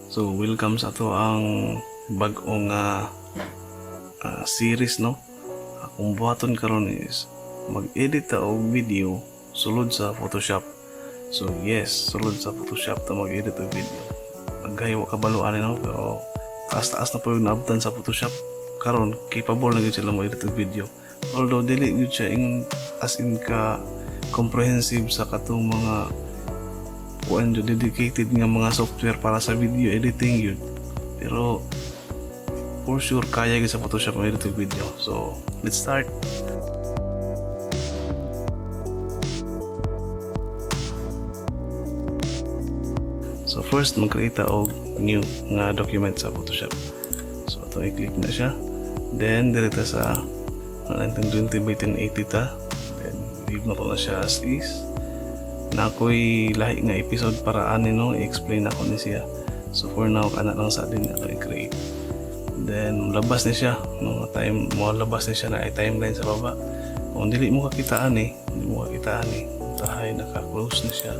So welcome sa ato ang bag-ong series, no. Akong buhaton karon is mag-edit ta og video sulod sa Photoshop. So yes, sulod sa Photoshop ta mag-edit og video. Naghayo kabaluan no, pero taas-taas na po yung naabtan sa Photoshop. Karon capable na gyud sila mag-edit og video. Although dili gyud siya as in ka comprehensive sa katong mga kuan jud dedicated nga mga software para sa video editing yun, pero for sure kaya gyud sa Photoshop ang edit video. So let's start. So first mag-create og new nga document sa Photoshop. So ito i-click na siya, then direta sa 1920 by 1080 ta, then leave na to na siya as is. Na ako'y lahi nga episode para ani no i-explain ako ni siya. So for now kana lang sa din ako i-create. Then labas ni siya no time mo, labas ni siya na timeline sa baba. Kung dili mo kakitaan hindi mo kakitaan tahay naka-close na siya.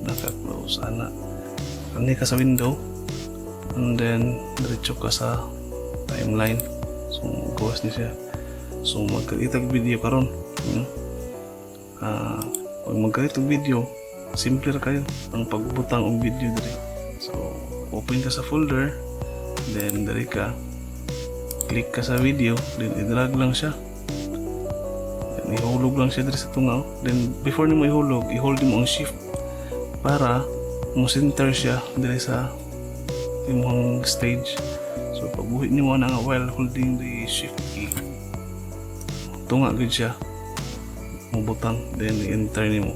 Naka-close ana. Ani ka sa window, and then diretso ka sa timeline. So gawas ni siya. So magka-create video karon. Pag mag-create og video, simple ra kayo ang pagbutang og video diri. So open ka sa folder, then diri ka click ka sa video, then i-drag lang siya, then ihulog lang siya diri sa tungaw. Then before nimo ihulog, i-hold mo ang shift para mo center siya diri sa imong stage. So pagbuhi nimo na nga while holding the shift key, tunga gud siya butang, then i-enter nimo.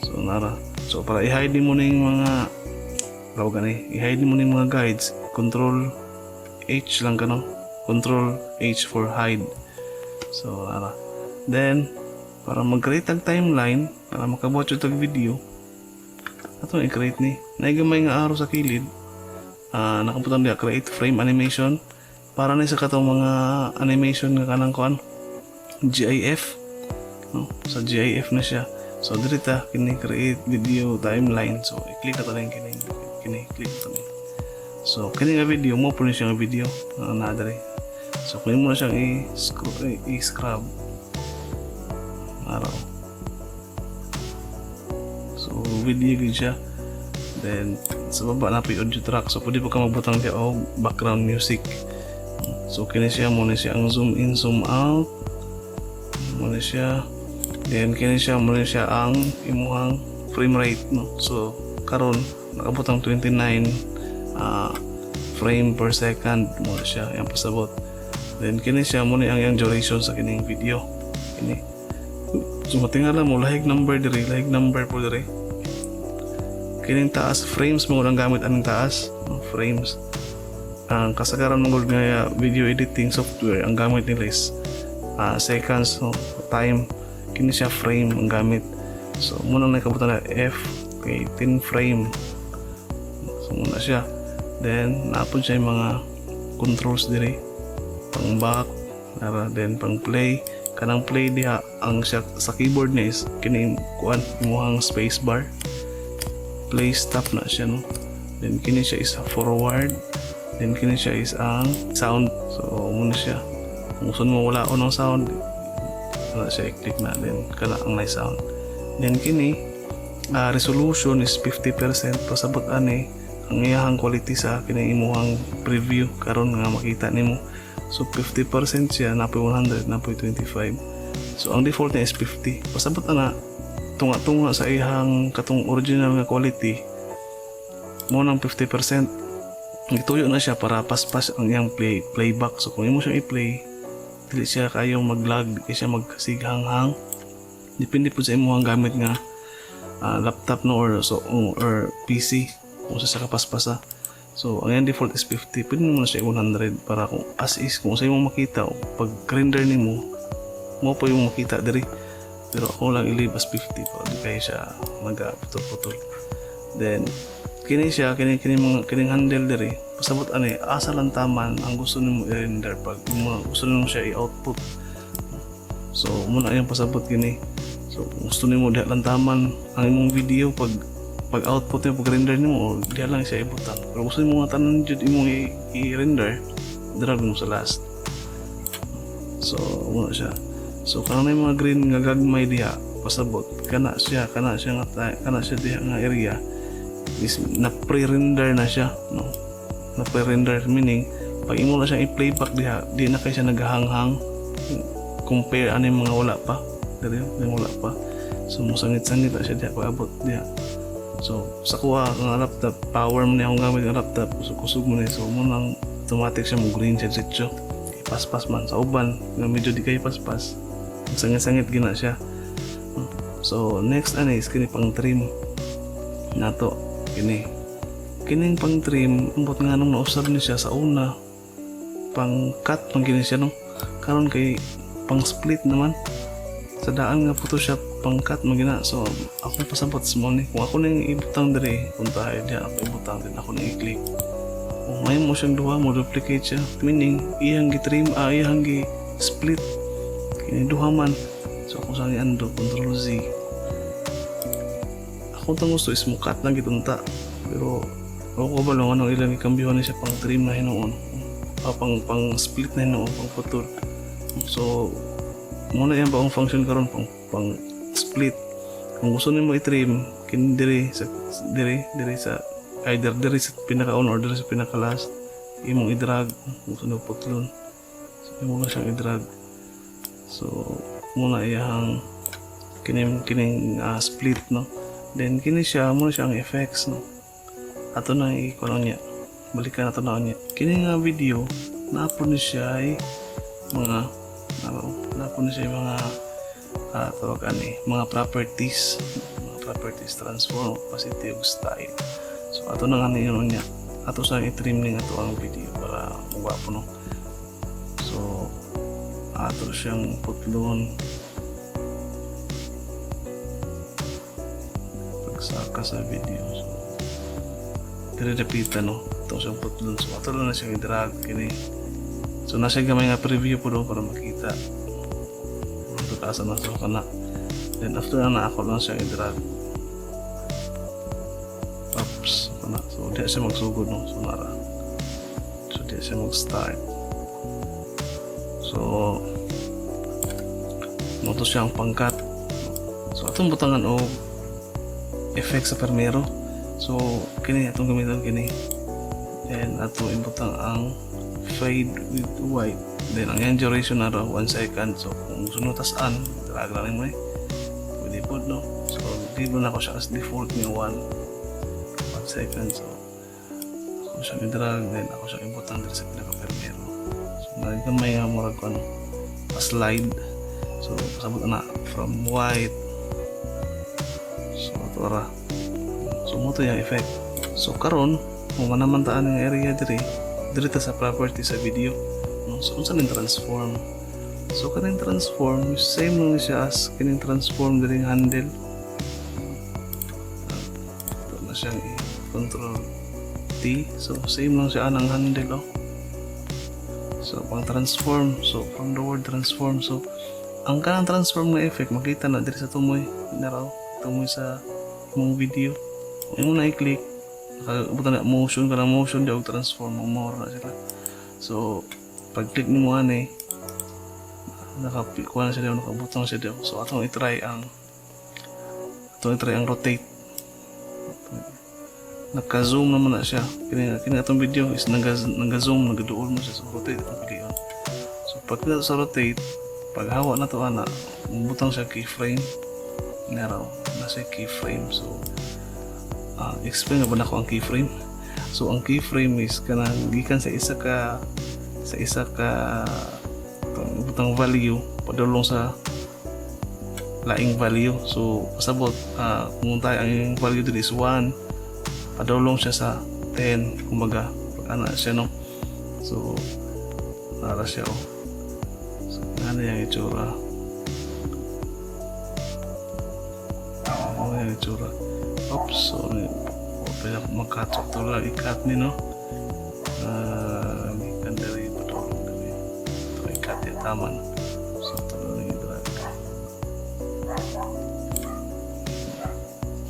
So nara, so para i-hide mo na yung mga i-hide mo na yung mga guides, control H lang ka no, control H for hide. So nara, then para mag-create ang timeline, para makabuhat yung tag video, ato i-create ni naigamay nga araw sa kilid. Nakaputang diya create frame animation para na sa katong mga animation nga kanang kuan GIF no? Sa GIF na siya. So dirita kini create video timeline. So i-click na tayo kini click to ni. So kini nga video mo po ni siya nga video na diri. So kung mo na siyang i-scrub araw. So video gid siya. Then sa baba na pa yung audio track. So pwede pa ka magbutang diya og background music. So kini siya mo ni siya ang zoom in zoom out. Mo ni siya. Then kini siya mo ni siya ang imuhang frame rate no. So karon nakabot ang 29 frame per second mo siya yang pasabot. Then kini siya mo ni ang yang duration sa kining video. Kini. So matingala mo lahig number po diri. Kining taas frames mo lang gamit aning taas, no? Frames. Ang kasagaran mo nga video editing software ang gamit nila is seconds no, time. Kini siya frame ang gamit. So muna na ikabutan na F, okay, 10 frame. So muna siya. Then naapon siya yung mga controls diri, pang back, then pang play. Kanang play diha ang siya sa keyboard niya is kini kuan imuhang space bar. Play stop na siya no. Then kini siya is forward. Then kini siya is ang sound. So muna siya. Kung gusto mo wala ko ng sound, wala siya i-click na, then kala ang nice sound. Then kini resolution is 50%. Pasabot ani ang iyahang quality sa kini imuhang preview karon nga makita nimo. So 50% siya, napoy 100, napoy 25. So ang default niya is 50. Pasabot na tunga-tunga sa iyahang katong original nga quality mo ng 50%. Ituyo na siya para paspas ang iyang playback. So kung imo siya i-play, dili siya kayong mag-lag, di siya magsighang-hang. Depende po sa imuhang gamit nga laptop no or PC kung sa kapaspasa. So ang default is 50. Pwede mo na siya 100 para kung as is, kung sa imong makita pag render nimo mo po yung makita diri. Pero ako lang i-leave as 50 para di kaya siya magputol-putol. Then kini kining handle diri pasabot ani asa lang taman ang gusto nimo i-render pag gusto nimo siya i-output. So muna yung pasabot kini. So gusto nimo diha lang taman ang imong video pag pag output niya pag render nimo diha lang siya ibutang. Pero gusto mo nga tanan jud imong i-render, drag mo sa last. So muna siya. So kanang may mga green nga gagmay diha pasabot kana siya diha nga area is na pre-render na siya, no? Na pre-render meaning pag imo na siya i-playback diha di na kay siya nagahanghang compare ano yung mga wala pa dali yung wala pa. So musangit-sangit na siya diha pag abot diha. So sa kuha ng laptop power mo niya akong gamit ng laptop kusog mo niya, so mo nang automatic siya mo green siya diretso paspas man sa uban nga medyo di kay paspas sangit-sangit gina siya. So next ano is kini pang trim nato kining pang trim ambot nga nung nausab ni siya sa una pang cut pang gini siya no, karon kay pang split naman sa daan nga Photoshop pang cut magina. So ako pasabot sa mo ni kung ako nang ibutang dire punta diha ako ibutang din ako nang i-click may mo siyang duha mo duplicate siya meaning iyang gi-trim iyang gi-split kini duha man. So ako sa ando control Z ako tang gusto is mo cut lang gitunta pero ako ba lang anong ilang ikambyohan niya siya pang trim na hinoon pang split na hinoon pang putol. So muna yan ba ang function karon pang split. Kung gusto niyo mo i-trim kini dire sa either dire sa pinaka-on or dire sa pinaka-last imong i-drag kung gusto niyo putlon. So imo lang siyang i-drag. So muna iyang kining split, no, then kini siya muna siyang effects, no, ato na i-kuno niya balikan nato na niya kini nga video na-upload ni siya ay mga tawag ani mga properties transform opacity ug style. So ato na nga yun niya ato sa i-trim ning ato ang video para magwapo, no. So ato siyang putlon pagsaka sa video. So dire-repeat, no, ato siyang putlon. So ato lang na siyang i-drag kini. So nasa gamay nga preview po doon para makita ito kaasa na. So kana then after na ako lang siyang i-drag kana. So di siya magsugod, no. So nara so di siya mag-start. So moto siyang pangkat. So atong butangan o effect sa Premiere. So kini atong gamiton kini and ato ibutang ang fade with white, then ang yung duration na 1 second. So kung gusto nyo tasaan drag lang mo pwede po, no. So give na ako siya as default niya 1 second. So ako siya i-drag then ako siya ibutang dito sa pinaka-Premiere. So nagkamay nga murag ko slide. So sabot na from white so tora. So mo to yung effect. So karon kung manamantaan yung area dito sa property sa video, no. So unsa ning transform. So kaning transform same lang siya as kining transform diri handle. Ito na siyang control T. So same lang siya anang handle, oh. So pang transform, so from the word transform, so ang kanang transform na effect makita na diri sa tumoy sa imong video. Imo na i-click nakabutan na motion ka ng motion di og transform more na sila. So pag click nimo ani nakakuha na siya diyo, nakabutang siya diyo. So atong i-try ang rotate. Naka-zoom naman na siya. Kini atong video is nag-zoom, nag-duol mo siya. So rotate atong pilihan. So pag kita sa rotate, pag hawa na to ana, butang siya keyframe. Naraw na siya keyframe. So explain na ba na ko ang keyframe? So ang keyframe is kanang gikan sa isa ka butang value padulong sa laing value. So pasabot kung tayo ang value dito is 1, padulong siya sa 10, kumbaga ana siya, no. So nara siya, oh. So ano yung itsura, oops. So pwede ako mag-cut ito lang i-cut ni, no. Ikan dari padulong dari ito i-cut yung tama, no. So ito lang i-drag.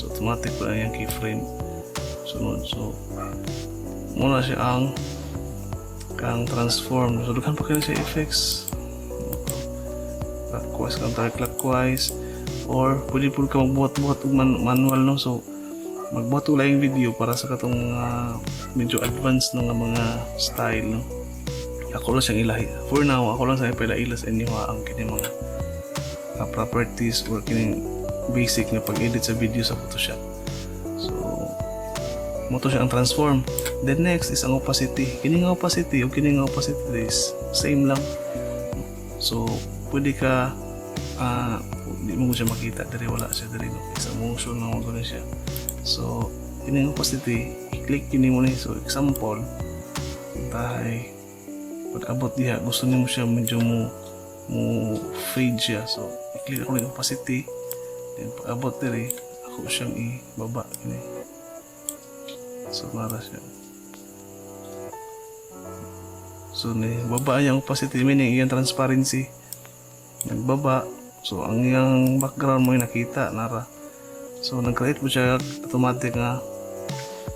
So ito automatic po na yung keyframe sunod. So muna siya ang transform. So dughan pa kayo siya effects, clockwise, counterclockwise, or pwede po ka magbuhat-buhat manual, no? So magbuhat ko lang yung video para sa katong mga medyo advanced ng mga style, no? Ako lang siyang ilahi for now. Ako lang sa ila sa inyo ang kini mga properties or kining basic na pag-edit sa video sa Photoshop. So mo to siya ang transform. Then next is ang opacity. Kining opacity o kining opacity is same lang. So pwede ka di mo siya makita diri, wala siya diri, no? Isa motion lang mo siya. So kining opacity, i-click kini mo ni. So example, tahay pag abot diha gusto nimo siya medyo mo fade siya. So i-click ako ng opacity, then pag abot diri ako siyang ibaba kini. So mara siya. So ni baba yung opacity, meaning yung transparency nagbaba. So ang yung background mo yung nakita nara. So nag-create mo siya automatic nga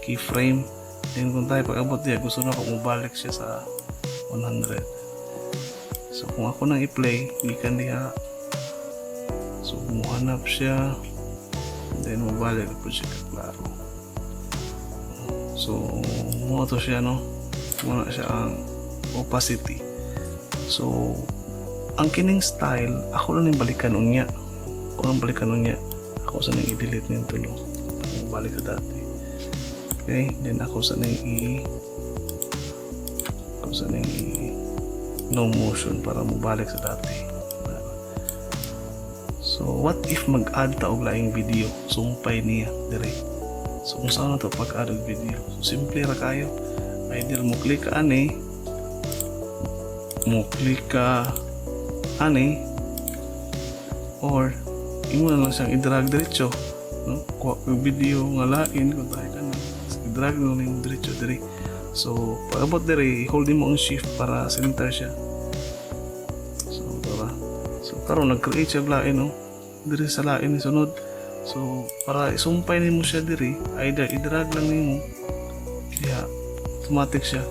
keyframe. Then kung tayo pag abot diya gusto na ako mabalik siya sa 100. So kung ako nang i-play gikan diha, so muhanap siya, then mabalik po siya klaro. So mo to siya, no? Muna siya ang opacity. So ang kining style ako lang yung balikan unya. Ako lang balikan unya. Ako sa nang i-delete niyan tulo. Ako balik sa dati. Okay, then ako sa nang no motion para mabalik sa dati. So what if mag-add ta og laing video? Sumpay niya dire. So kung saan na to pag-add og video? So simple ra kayo. Either mo click ka ani, or imo na lang siyang i-drag diretso, no? Kuha yung video nga lain kung tayo ka na i-drag na lang yung diretso dire. So pag abot dire, hold mo ang shift para center siya. So karon nag-create siya lain, no? Dire sa lain ni sunod. So para isumpay nimo siya dire, either i-drag lang nimo diha, automatic siya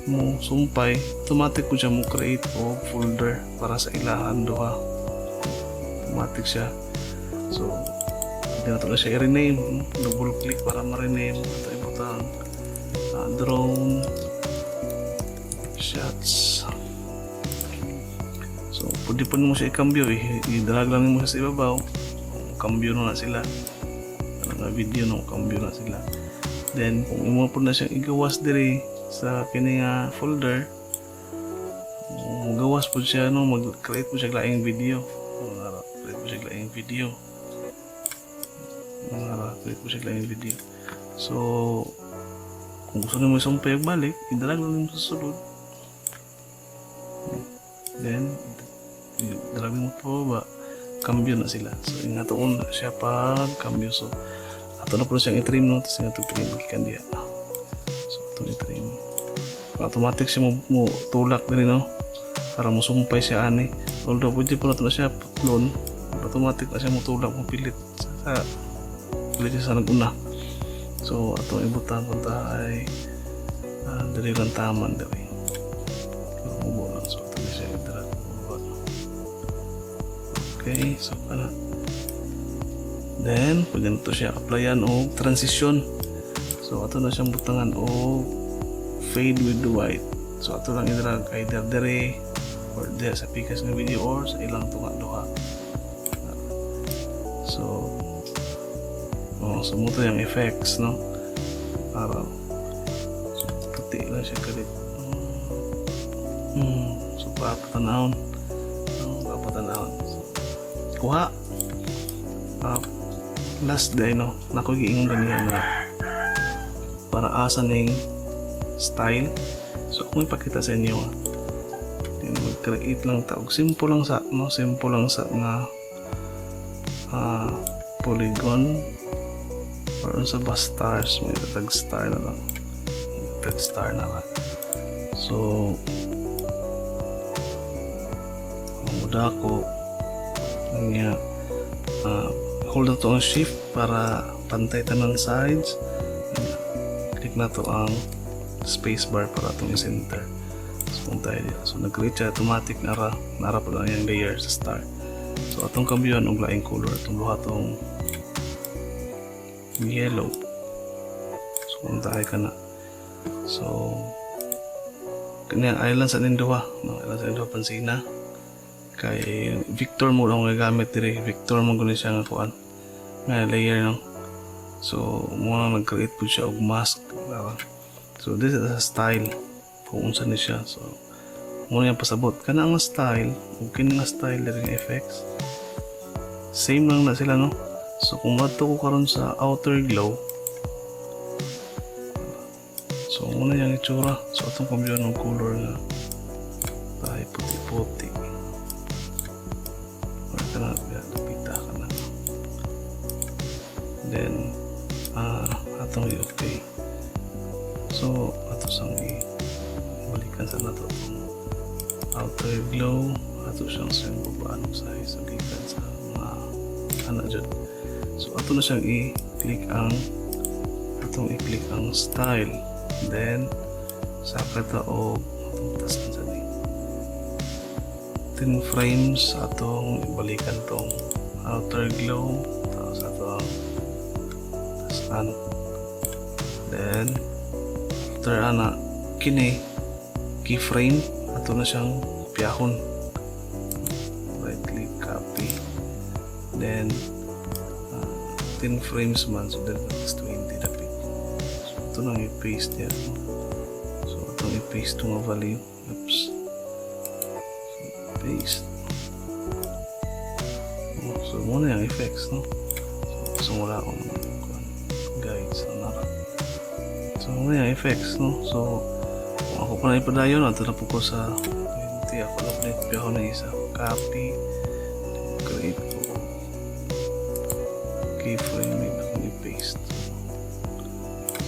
mo sumpay, automatic ko siya mo create o folder para sa ilahan duha. Automatic siya. So hindi na ito siya i-rename, double click para ma-rename. Ito ibutang drone shots. So pwede po mo siya i-cambio, i-drag lang mo siya sa ibabaw, cambio na sila, ang video no, cambio na sila. Then kung imo po na siyang igawas diri sa kining folder, magawas po siya, no? Mag-create po siya laing video. Create po siya laing video. Create po siya laing video. So kung gusto nyo mo isumpay og balik, idalag lang mo sa sulod. Then idalag mo po ba, cambio na sila. So ingatoon na siya pag cambio. So ato na po siyang i-trim, no? Tapos nga ito trim ikan diya. So ito i-trim. Automatic siya mo tulak din, no? Para mo sumpay siya ani. Although pwede po na siya clone, automatic na siya mo tulak, mo pilit siya sa nag-una. So atong ibutan ko ay dali lang taman dali. Ubo lang. So ito siya i-drag. Okay, so para then pwede na ito siya applyan o transition. So ato na siyang butangan o fade with the white. So ato lang i-drag either dire or there sa pikas ng video or sa ilang tunga duha. So mo to yung effects, no? Para puti lang siya kalit. So papatanahon. So, kuha last day, no? Nako giingon ganiya na para asa ning style. So ako ipakita sa inyo, mag-create lang ta og simple lang sa, no? Simple lang sa nga polygon or sa bus stars, may tag star na lang. So muda ko niya hold na to ang shift para pantay tanang sides. Click na to ang spacebar para itong i-center. So kung tayo dito, so nag-create siya automatic nara pa lang yung layer sa star. So atong kambiyon og laing color, itong luha tong yellow. So kung tayo ka na, so kanyang island sa ninduha, no? Island sa ninduha pansina kay Victor mo lang gagamit dire. Victor mo guni siya nga kuan nga layer, no? So mo na nag-create po siya og mask. So this is a style kung unsa ni siya. So mo na yung pasabot kana ang style ug kini nga style diri nga effects same lang na sila, no? So kung madto ko karon sa outer glow, so muna yung itsura. So atong kambiyon ng color nga tayo puti-puti. Wala ka na, napita ka na. Then atong i-okay. So ato sang i-balikan sa nato itong outer glow. Ato siyang babaan og size so gikan sa mga ana dyan. So ato na siyang i-click ang style. Then saka ta og tasan sa ni 10 frames atong ibalikan tong outer glow tapos atong tasan. Then after ana kini keyframe ato na siyang kopyahon. Right click, copy, then 10 frames man, so then next 20 dapat. So ito nang i-paste yan. So itong i-paste itong value. Oops. So paste. So muna yung effects, no? So wala akong guides na nara. So muna yung effects, no? So kung ako pa na ipadayon, ito na po ko sa 20. Ako na po na ipadayon ko na isa. Copy. Create po. Keyframe akong i-paste.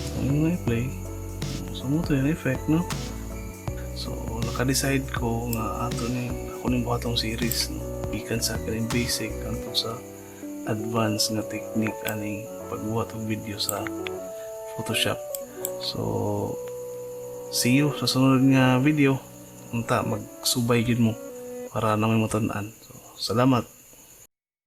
So yung i-play. So mo ito yung effect, no? So naka-decide ko nga ato ni ako ni buhatong series, no? Ikan sa akin yung basic kanto sa advanced nga technique aning pagbuhat og video sa Photoshop. So see you sa sunod nga video. Unta magsubay gid mo para na may matan-an. So salamat.